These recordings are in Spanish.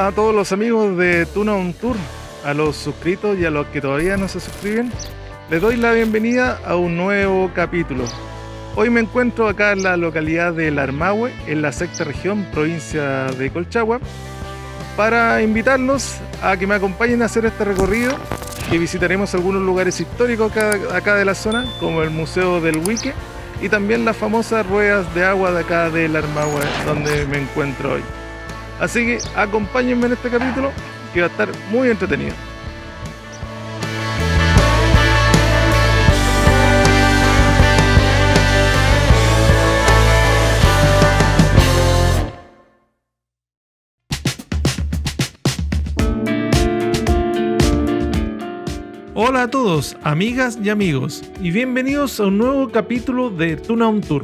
a todos los amigos de Tuna On Tour, a los suscritos y a los que todavía no se suscriben. Les doy la bienvenida a un nuevo capítulo. Hoy me encuentro acá en la localidad de Larmahue, en la sexta región, provincia de Colchagua, para invitarlos a que me acompañen a hacer este recorrido, que visitaremos algunos lugares históricos acá de la zona, como el Museo del Huique y también las famosas ruedas de agua de acá de Larmahue, donde me encuentro hoy. Así que acompáñenme en este capítulo, que va a estar muy entretenido. Hola a todos, amigas y amigos, y bienvenidos a un nuevo capítulo de Tuna On Tour.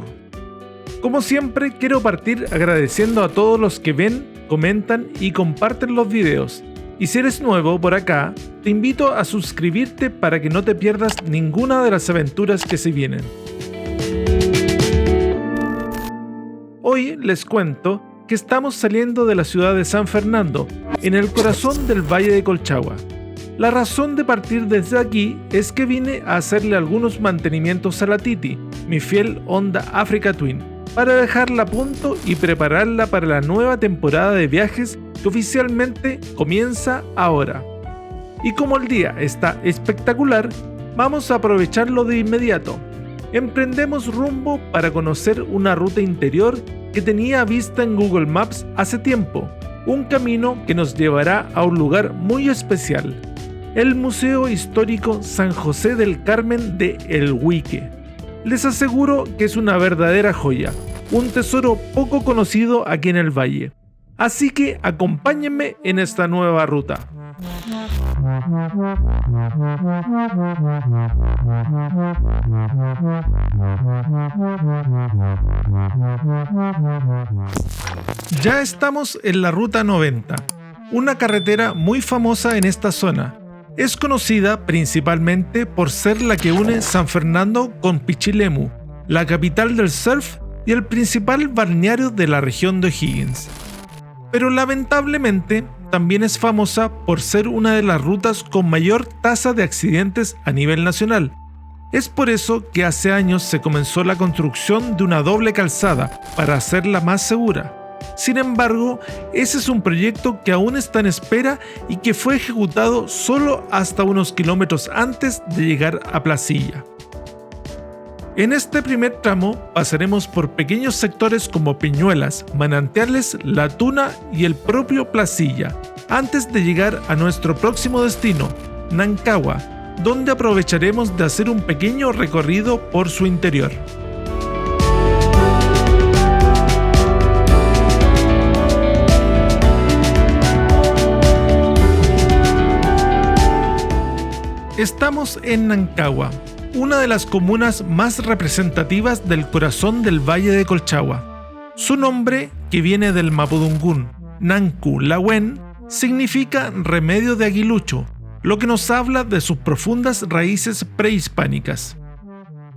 Como siempre, quiero partir agradeciendo a todos los que ven, comentan y comparten los videos. Y si eres nuevo por acá, te invito a suscribirte para que no te pierdas ninguna de las aventuras que se vienen. Hoy les cuento que estamos saliendo de la ciudad de San Fernando, en el corazón del Valle de Colchagua. La razón de partir desde aquí es que vine a hacerle algunos mantenimientos a la Titi, mi fiel Honda Africa Twin, para dejarla a punto y prepararla para la nueva temporada de viajes que oficialmente comienza ahora. Y como el día está espectacular, vamos a aprovecharlo de inmediato. Emprendemos rumbo para conocer una ruta interior que tenía vista en Google Maps hace tiempo, un camino que nos llevará a un lugar muy especial, el Museo Histórico San José del Carmen de El Huique. Les aseguro que es una verdadera joya, un tesoro poco conocido aquí en el valle. Así que acompáñenme en esta nueva ruta. Ya estamos en la Ruta 90, una carretera muy famosa en esta zona. Es conocida principalmente por ser la que une San Fernando con Pichilemu, la capital del surf y el principal balneario de la región de O'Higgins. Pero lamentablemente también es famosa por ser una de las rutas con mayor tasa de accidentes a nivel nacional. Es por eso que hace años se comenzó la construcción de una doble calzada para hacerla más segura. Sin embargo, ese es un proyecto que aún está en espera y que fue ejecutado solo hasta unos kilómetros antes de llegar a Placilla. En este primer tramo pasaremos por pequeños sectores como Peñuelas, Manantiales, La Tuna y el propio Placilla, antes de llegar a nuestro próximo destino, Nancagua, donde aprovecharemos de hacer un pequeño recorrido por su interior. Estamos en Nancagua, una de las comunas más representativas del corazón del Valle de Colchagua. Su nombre, que viene del mapudungún Nanku Lawen, significa remedio de aguilucho, lo que nos habla de sus profundas raíces prehispánicas.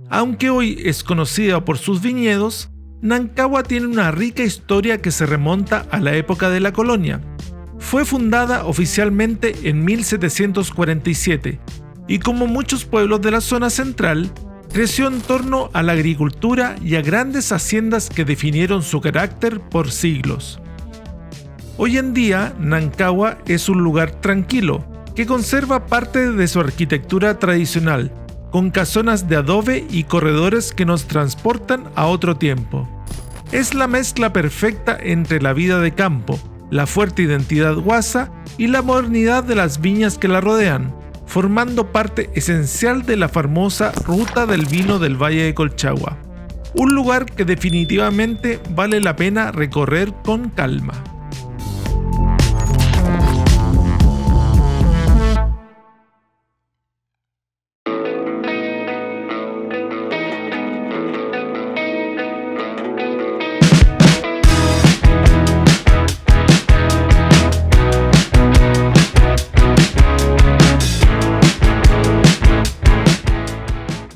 Aunque hoy es conocida por sus viñedos, Nancagua tiene una rica historia que se remonta a la época de la colonia. Fue fundada oficialmente en 1747, y como muchos pueblos de la zona central, creció en torno a la agricultura y a grandes haciendas que definieron su carácter por siglos. Hoy en día, Nancagua es un lugar tranquilo, que conserva parte de su arquitectura tradicional, con casonas de adobe y corredores que nos transportan a otro tiempo. Es la mezcla perfecta entre la vida de campo, la fuerte identidad guasa y la modernidad de las viñas que la rodean, formando parte esencial de la famosa Ruta del Vino del Valle de Colchagua, un lugar que definitivamente vale la pena recorrer con calma.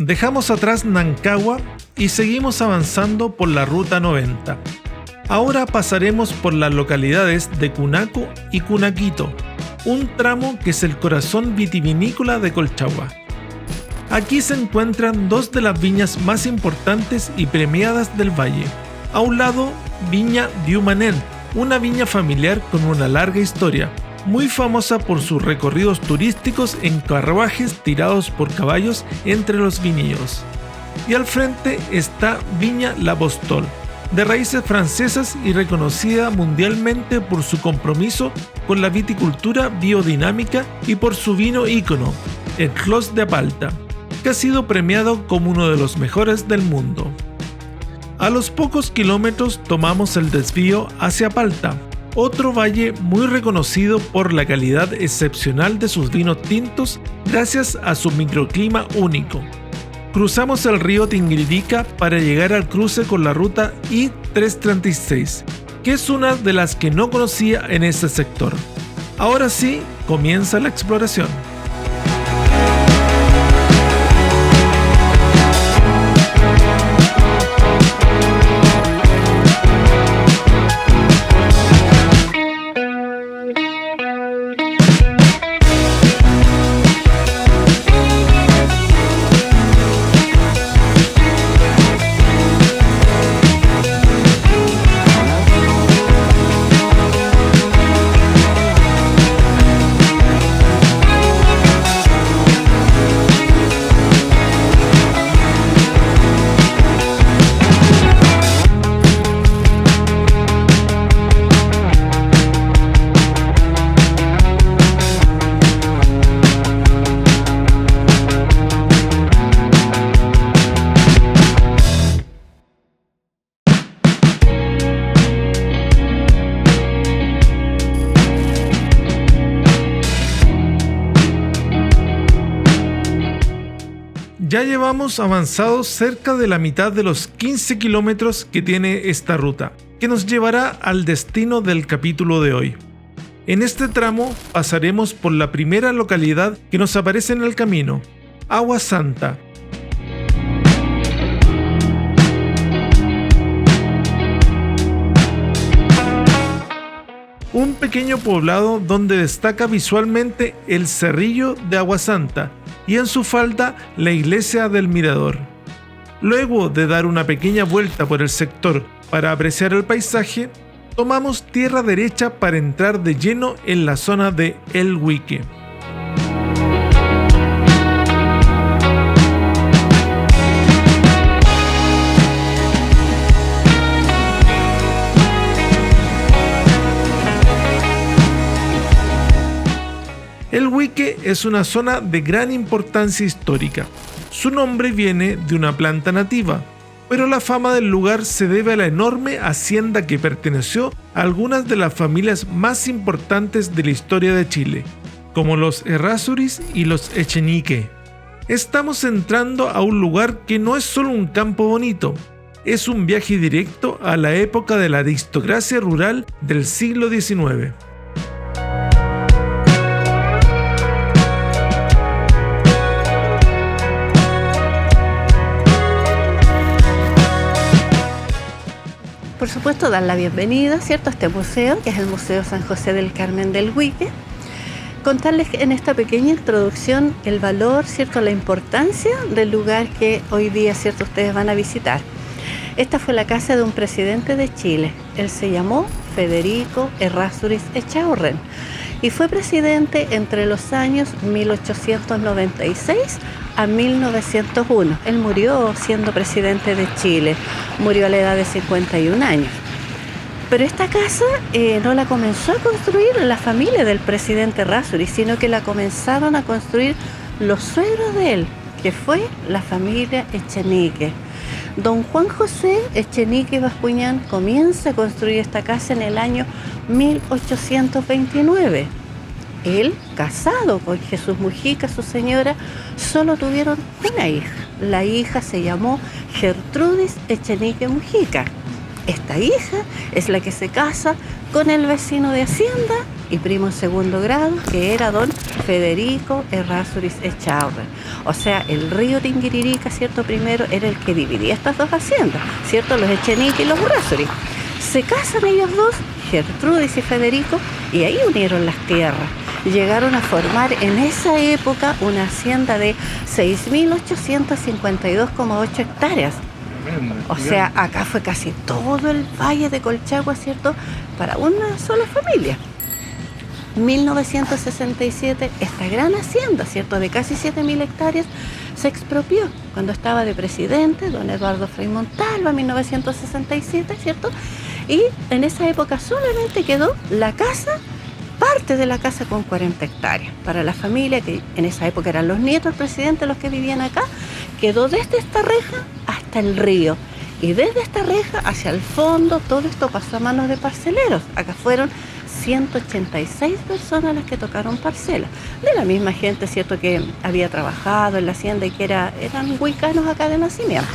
Dejamos atrás Nancagua y seguimos avanzando por la Ruta 90. Ahora pasaremos por las localidades de Cunaco y Cunaquito, un tramo que es el corazón vitivinícola de Colchagua. Aquí se encuentran dos de las viñas más importantes y premiadas del valle. A un lado, Viña Diumanén, una viña familiar con una larga historia, muy famosa por sus recorridos turísticos en carruajes tirados por caballos entre los viñedos. Y al frente está Viña L'Apostol, de raíces francesas y reconocida mundialmente por su compromiso con la viticultura biodinámica y por su vino ícono, el Clos de Apalta, que ha sido premiado como uno de los mejores del mundo. A los pocos kilómetros tomamos el desvío hacia Apalta, otro valle muy reconocido por la calidad excepcional de sus vinos tintos gracias a su microclima único. Cruzamos el río Tinguiririca para llegar al cruce con la ruta I-336, que es una de las que no conocía en ese sector. Ahora sí, comienza la exploración. Ya llevamos avanzados cerca de la mitad de los 15 kilómetros que tiene esta ruta, que nos llevará al destino del capítulo de hoy. En este tramo pasaremos por la primera localidad que nos aparece en el camino, Agua Santa. Un pequeño poblado donde destaca visualmente el Cerrillo de Agua Santa y en su falda la iglesia del Mirador. Luego de dar una pequeña vuelta por el sector para apreciar el paisaje, tomamos tierra derecha para entrar de lleno en la zona de El Huique. El Huique es una zona de gran importancia histórica. Su nombre viene de una planta nativa, pero la fama del lugar se debe a la enorme hacienda que perteneció a algunas de las familias más importantes de la historia de Chile, como los Errázuriz y los Echenique. Estamos entrando a un lugar que no es solo un campo bonito, es un viaje directo a la época de la aristocracia rural del siglo XIX. Por supuesto, dar la bienvenida, ¿cierto?, a este museo, que es el Museo San José del Carmen del Huique. Contarles en esta pequeña introducción el valor, ¿cierto?, la importancia del lugar que hoy día, ¿cierto?, ustedes van a visitar. Esta fue la casa de un presidente de Chile. Él se llamó Federico Errázuriz Echaurren y fue presidente entre los años 1896 a 1901. Él murió siendo presidente de Chile, murió a la edad de 51 años. Pero esta casa no la comenzó a construir la familia del presidente Errázuriz, sino que la comenzaron a construir los suegros de él, que fue la familia Echenique. Don Juan José Echenique Bascuñán comienza a construir esta casa en el año 1829. Él, casado con Jesús Mujica, su señora, solo tuvieron una hija. La hija se llamó Gertrudis Echenique Mujica. Esta hija es la que se casa con el vecino de Hacienda y primo en segundo grado, que era don Federico Errázuriz Echaurren. O sea, el río Tinguiririca, ¿cierto?, primero era el que dividía estas dos haciendas, ¿cierto?, los Echenique y los Errázuriz. Se casan ellos dos, Gertrudis y Federico, y ahí unieron las tierras. Llegaron a formar en esa época una hacienda de 6.852,8 hectáreas. O sea, acá fue casi todo el valle de Colchagua, ¿cierto?, para una sola familia. 1967, esta gran hacienda, ¿cierto?, de casi 7.000 hectáreas, se expropió cuando estaba de presidente don Eduardo Frei Montalva, en 1967, ¿cierto? Y en esa época solamente quedó la casa, parte de la casa con 40 hectáreas. Para la familia, que en esa época eran los nietos del presidente los que vivían acá, quedó desde esta reja hasta el río. Y desde esta reja hacia el fondo, todo esto pasó a manos de parceleros. Acá fueron 186 personas las que tocaron parcelas. De la misma gente, ¿cierto?, que había trabajado en la hacienda y que eran huicanos acá de nacimiento.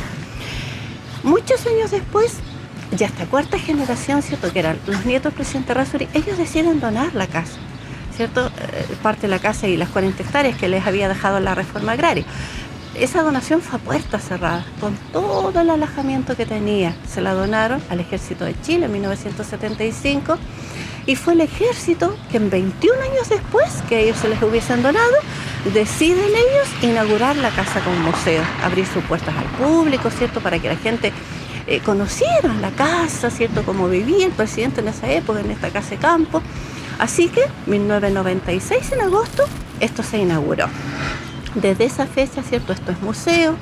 Muchos años después, ya esta cuarta generación, ¿cierto?, que eran los nietos del presidente Errázuriz, ellos deciden donar la casa, ¿cierto? Parte de la casa y las 40 hectáreas que les había dejado la reforma agraria. Esa donación fue a puerta cerrada, con todo el alojamiento que tenía. Se la donaron al Ejército de Chile en 1975 y fue el ejército que en 21 años después que ellos se les hubiesen donado, deciden ellos inaugurar la casa como museo, abrir sus puertas al público, ¿cierto?, para que la gente conociera la casa, ¿cierto?, cómo vivía el presidente en esa época, en esta casa de campo. Así que, 1996, en agosto, esto se inauguró. Desde esa fecha, ¿cierto?, esto es museo.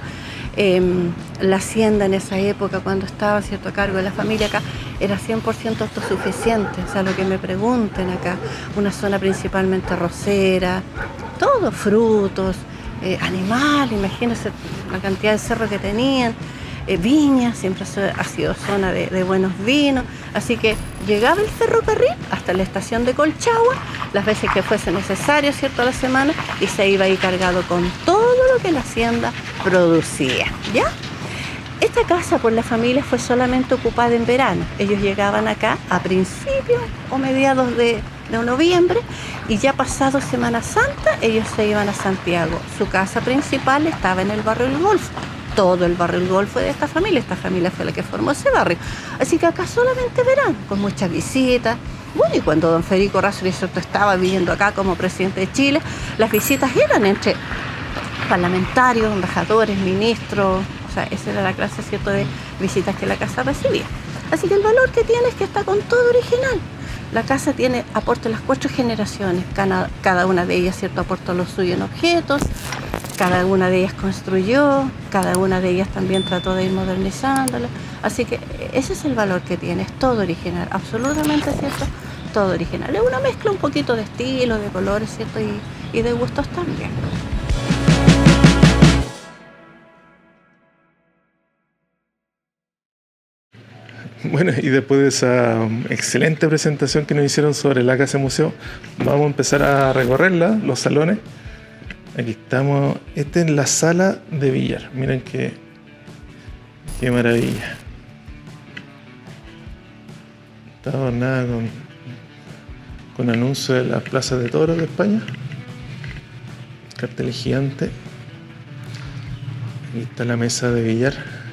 La hacienda en esa época, cuando estaba, ¿cierto?, a cargo de la familia acá, era 100% autosuficiente. O sea, lo que me pregunten acá, una zona principalmente arrocera, todo frutos, animales, imagínense la cantidad de cerros que tenían, viñas, siempre ha sido zona de buenos vinos. Así que llegaba el ferrocarril hasta la estación de Colchagua, las veces que fuese necesario, ¿cierto?, a la semana, y se iba ahí cargado con todo lo que la hacienda producía, ¿ya? Esta casa por la familia fue solamente ocupada en verano. Ellos llegaban acá a principios o mediados de noviembre y ya pasado Semana Santa ellos se iban a Santiago. Su casa principal estaba en el barrio El Golfo. Todo el barrio El Golfo de esta familia fue la que formó ese barrio. Así que acá solamente verano, con muchas visitas. Bueno, y cuando don Federico Errázuriz estaba viviendo acá como presidente de Chile, las visitas eran entre parlamentarios, embajadores, ministros. O sea, esa era la clase, ¿cierto?, de visitas que la casa recibía. Así que el valor que tiene es que está con todo original. La casa aporta las 4 generaciones, cada una de ellas, ¿cierto?, aportó lo suyo en objetos, cada una de ellas construyó, cada una de ellas también trató de ir modernizándola. Así que ese es el valor que tiene, es todo original, absolutamente, ¿cierto?, todo original. Es una mezcla un poquito de estilo, de colores, ¿cierto?, y de gustos también. Bueno, y después de esa excelente presentación que nos hicieron sobre la casa museo, vamos a empezar a recorrerla, los salones. Aquí estamos, esta es la sala de billar, miren qué maravilla. Está adornada con anuncios de las plazas de toros de España, cartel gigante. Aquí está la mesa de billar.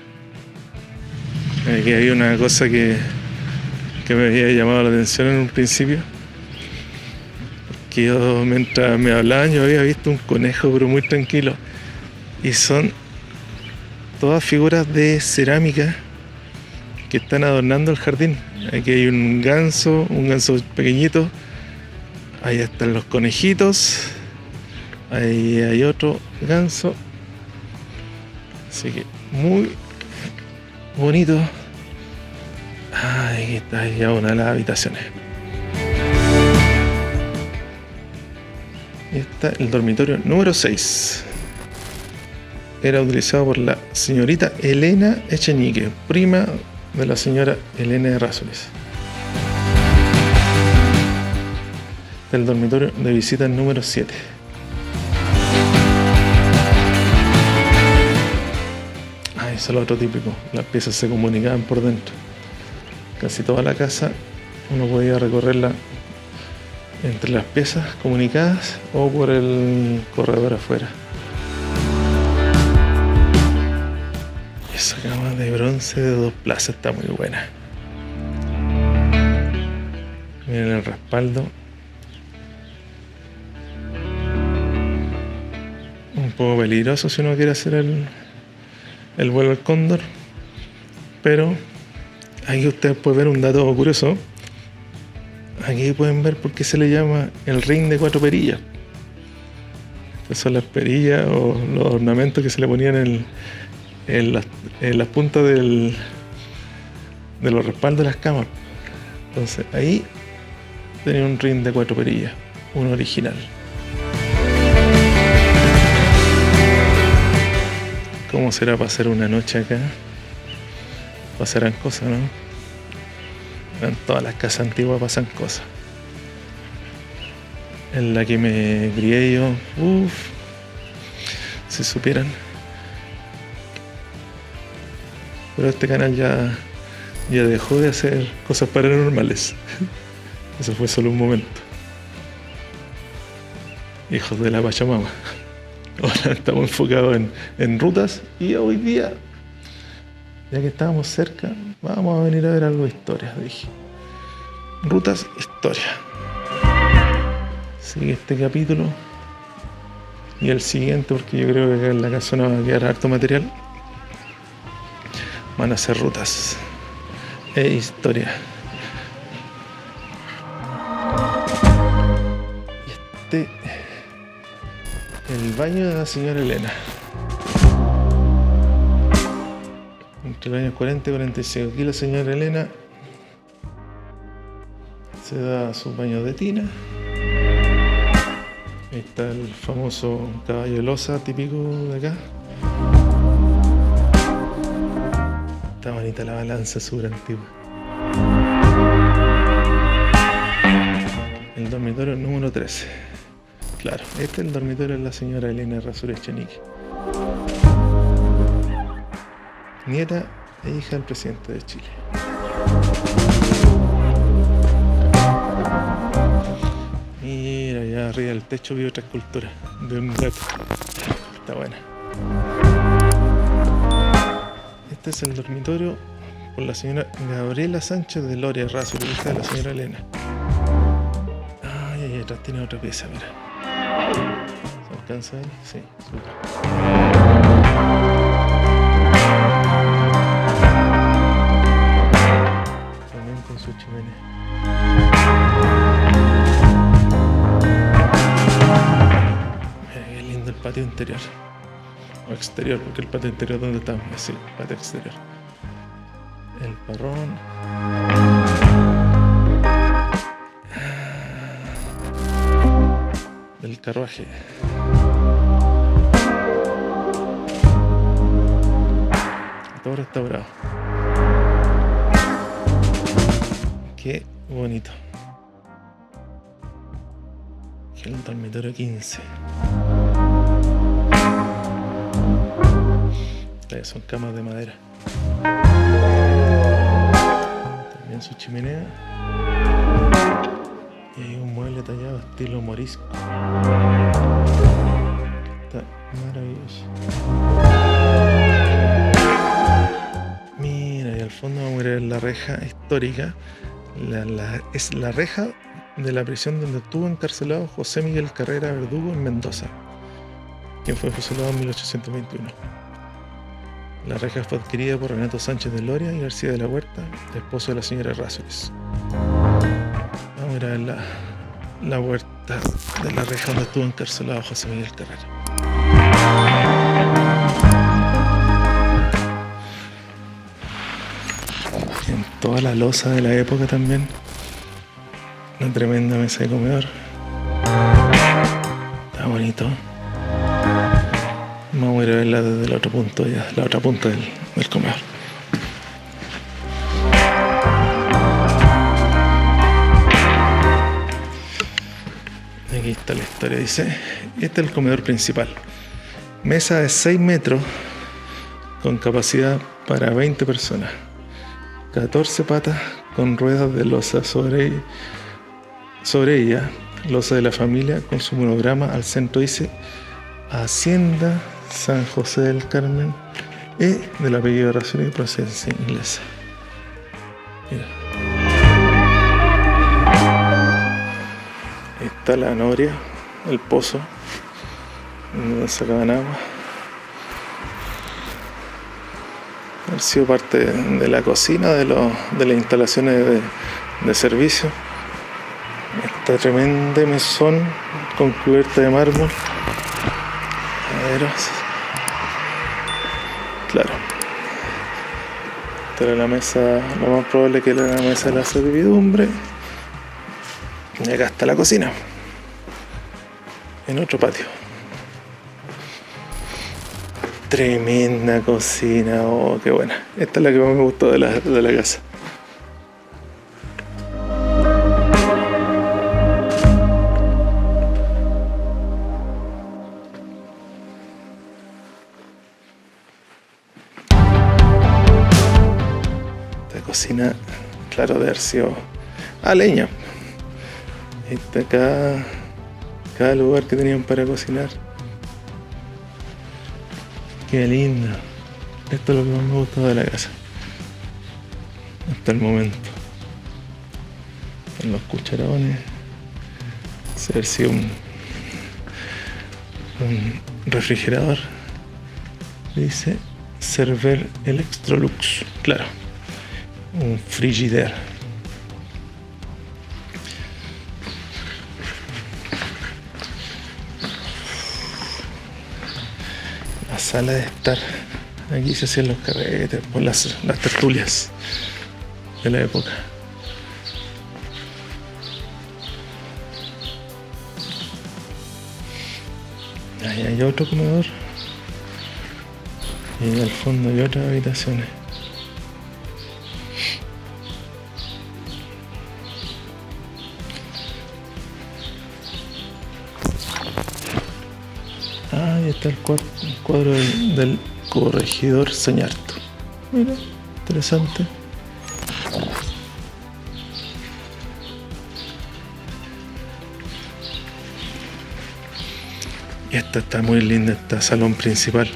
Aquí hay una cosa que me había llamado la atención en un principio, que yo, mientras me hablaban, yo había visto un conejo, pero muy tranquilo, y son todas figuras de cerámica que están adornando el jardín. Aquí hay un ganso pequeñito, ahí están los conejitos, ahí hay otro ganso, así que muy bonito. Ahí está ya una de las habitaciones. Y está el dormitorio número 6. Era utilizado por la señorita Elena Echenique, prima de la señora Elena Errázuriz. El dormitorio de visita número 7. Eso es lo otro típico, las piezas se comunicaban por dentro. Casi toda la casa uno podía recorrerla entre las piezas comunicadas o por el corredor afuera. Esa cama de bronce de 2 plazas está muy buena. Miren el respaldo. Un poco peligroso si uno quiere hacer el vuelo al cóndor. Pero aquí ustedes pueden ver un dato curioso. Aquí pueden ver por qué se le llama el ring de 4 perillas. Estas son las perillas o los ornamentos que se le ponían en las puntas de los respaldos de las cámaras. Entonces ahí tenía un ring de 4 perillas, uno original. ¿Cómo será pasar una noche acá? Pasarán cosas, ¿no? En todas las casas antiguas pasan cosas. En la que me crié yo, si supieran. Pero este canal ya dejó de hacer cosas paranormales. Eso fue solo un momento. Hijos de la Pachamama. Ahora estamos enfocados en rutas y hoy día, ya que estábamos cerca, vamos a venir a ver algo de historia, dije. Rutas, historia. Sigue este capítulo y el siguiente, porque yo creo que acá en la casa no va a quedar harto material. Van a ser rutas e historia. Y el baño de la señora Elena. Entre los años 40 y 45. Aquí la señora Elena se da sus baños de tina. Ahí está el famoso caballo de loza típico de acá. Está bonita la balanza, súper antigua. El dormitorio número 13. Claro, este es el dormitorio de la señora Elena Errázuriz Echenique. Nieta e hija del presidente de Chile. Mira, allá arriba del techo vi otra escultura de un gato. Está buena. Este es el dormitorio por la señora Gabriela Sánchez de Loria Errázuriz, hija de la señora Elena. Ay, atrás tiene otra pieza, mira. ¿Se alcanza a ver? Sí, súper. También con su chimenea. Mira qué lindo el patio interior. O exterior, porque el patio interior donde estamos, sí, patio exterior. El parrón. El carruaje. Todo restaurado. Qué bonito. Aquí el dormitorio 15. Estas son camas de madera. También su chimenea. Y hay un mueble tallado estilo morisco. Está maravilloso. Mira, y al fondo vamos a ver la reja histórica. Es la reja de la prisión donde estuvo encarcelado José Miguel Carrera Verdugo en Mendoza, quien fue fusilado en 1821. La reja fue adquirida por Renato Sánchez de Loria y García de la Huerta, esposo de la señora Errázuriz. Vamos a ver la huerta de la reja donde estuvo encarcelado José Miguel Carrera. En toda la loza de la época también. Una tremenda mesa de comedor. Está bonito. Vamos a ir a verla desde el otro punto ya, la otra punta del comedor. Aquí está la historia, dice. Este es el comedor principal. Mesa de 6 metros con capacidad para 20 personas. 14 patas con ruedas de loza sobre ella. Loza de la familia con su monograma al centro dice Hacienda San José del Carmen y del apellido de Errázuriz de procedencia inglesa. Mira. está la noria, el pozo, donde sacaban agua. Ha sido parte de la cocina, de las instalaciones de servicio. Esta tremenda mesón con cubierta de mármol. Maderas. Claro. Esta era la mesa, lo más probable que era la mesa de la servidumbre. Y acá está la cocina. En otro patio. Tremenda cocina, oh, qué buena. Esta es la que más me gustó de la casa. Esta cocina, claro, de haber sido a leña. Está cada lugar que tenían para cocinar. Qué lindo. Esto es lo que más me gustó de la casa. Hasta el momento. Están los cucharones. Se ha sido un refrigerador. Dice Server Electrolux. Claro. Un Frigidaire. La sala de estar. Aquí se hacían los carretes, por las tertulias de la época. Ahí hay otro comedor. Y al fondo hay otras habitaciones. Ahí está el cuadro del corregidor Sañarto. Mira, interesante. Y esta está muy linda, esta salón principal.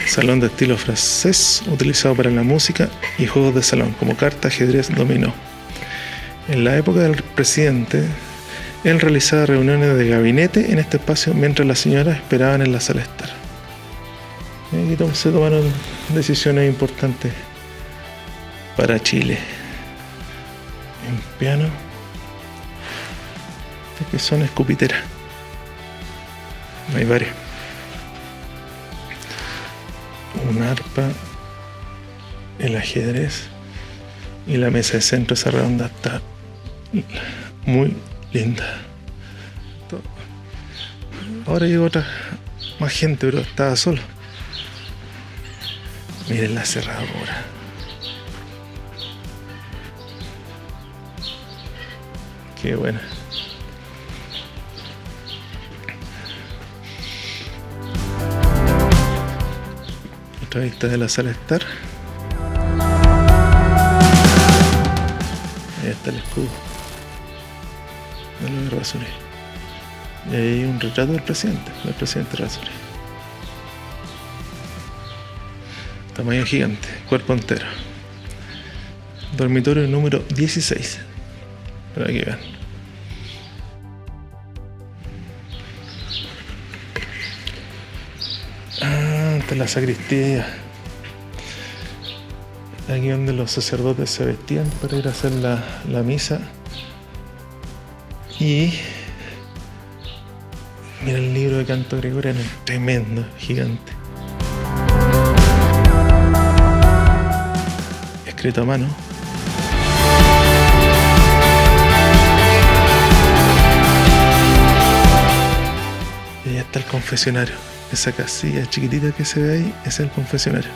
Salón de estilo francés, utilizado para la música y juegos de salón, como cartas, ajedrez, dominó. En la época del presidente, él realizaba reuniones de gabinete en este espacio mientras las señoras esperaban en la sala de estar. Y aquí se tomaron decisiones importantes para Chile. En piano, estas que son escupiteras. Hay varias. Un arpa, el ajedrez y la mesa de centro, esa redonda, está muy linda. Ahora llegó más gente, pero estaba solo. Miren la cerradura. Qué buena. Otra vista de la sala de estar. Ahí está el escudo de los Errázuriz. Y ahí hay un retrato del presidente Errázuriz. Tamaño gigante, cuerpo entero. Dormitorio número 16. Para que vean. Esta es la sacristía. Aquí donde los sacerdotes se vestían para ir a hacer la misa. Y mira el libro de canto gregoriano, tremendo, gigante. Escrito a mano. Y ahí está el confesionario. Esa casilla chiquitita que se ve ahí es el confesionario.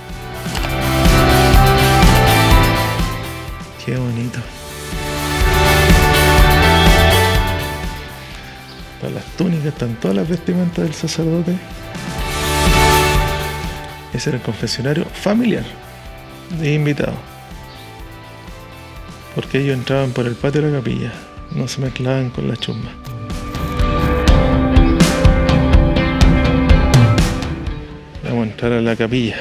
Qué bonito. Para las túnicas están todas las vestimentas del sacerdote. Ese era el confesionario familiar de invitados. Porque ellos entraban por el patio de la capilla, no se mezclaban con la chusma. Vamos a entrar a la capilla.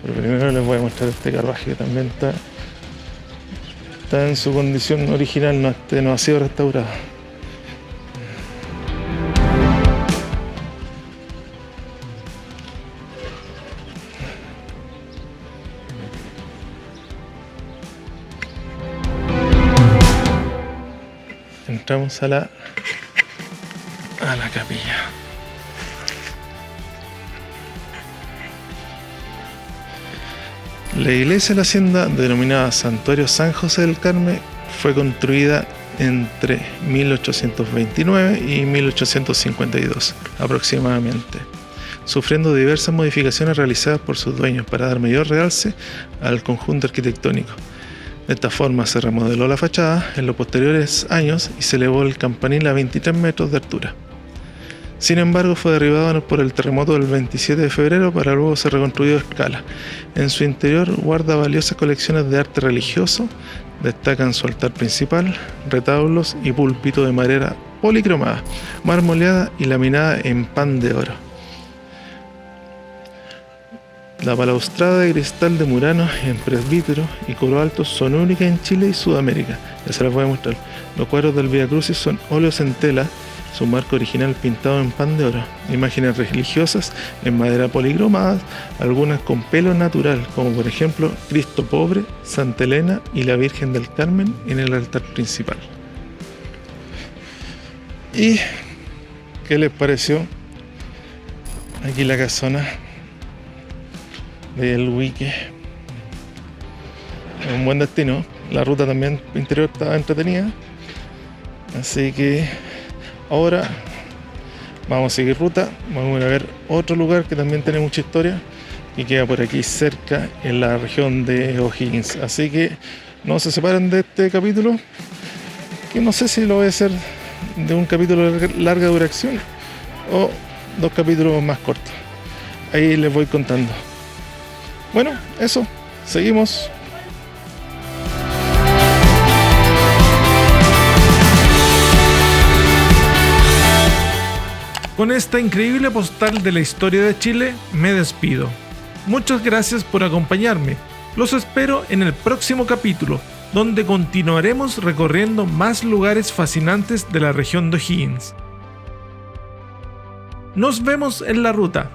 Pero primero les voy a mostrar este carruaje que también está en su condición original, no ha sido restaurado. entramos a la capilla. La iglesia de la hacienda, denominada Santuario San José del Carmen, fue construida entre 1829 y 1852 aproximadamente, sufriendo diversas modificaciones realizadas por sus dueños para dar mayor realce al conjunto arquitectónico. De esta forma se remodeló la fachada en los posteriores años y se elevó el campanil a 23 metros de altura. Sin embargo, fue derribado por el terremoto del 27 de febrero para luego ser reconstruido a escala. En su interior guarda valiosas colecciones de arte religioso. Destacan su altar principal, retablos y púlpito de madera policromada, marmoleada y laminada en pan de oro. La balaustrada de cristal de Murano en presbítero y coro alto son únicas en Chile y Sudamérica. Ya se las voy a mostrar. Los cuadros del Vía Crucis son óleos en tela, su marco original pintado en pan de oro. Imágenes religiosas en madera policromada, algunas con pelo natural, como por ejemplo Cristo Pobre, Santa Elena y la Virgen del Carmen en el altar principal. ¿Y qué les pareció? Aquí la casona del Huique. Es un buen destino. La ruta también interior estaba entretenida. Así que ahora vamos a seguir ruta. Vamos a ver otro lugar que también tiene mucha historia y queda por aquí cerca en la región de O'Higgins. Así que no se separen de este capítulo, que no sé si lo voy a hacer de un capítulo de larga duración o 2 capítulos más cortos. Ahí les voy contando. Bueno, eso, seguimos. Con esta increíble postal de la historia de Chile, me despido. Muchas gracias por acompañarme. Los espero en el próximo capítulo, donde continuaremos recorriendo más lugares fascinantes de la región de O'Higgins. Nos vemos en la ruta.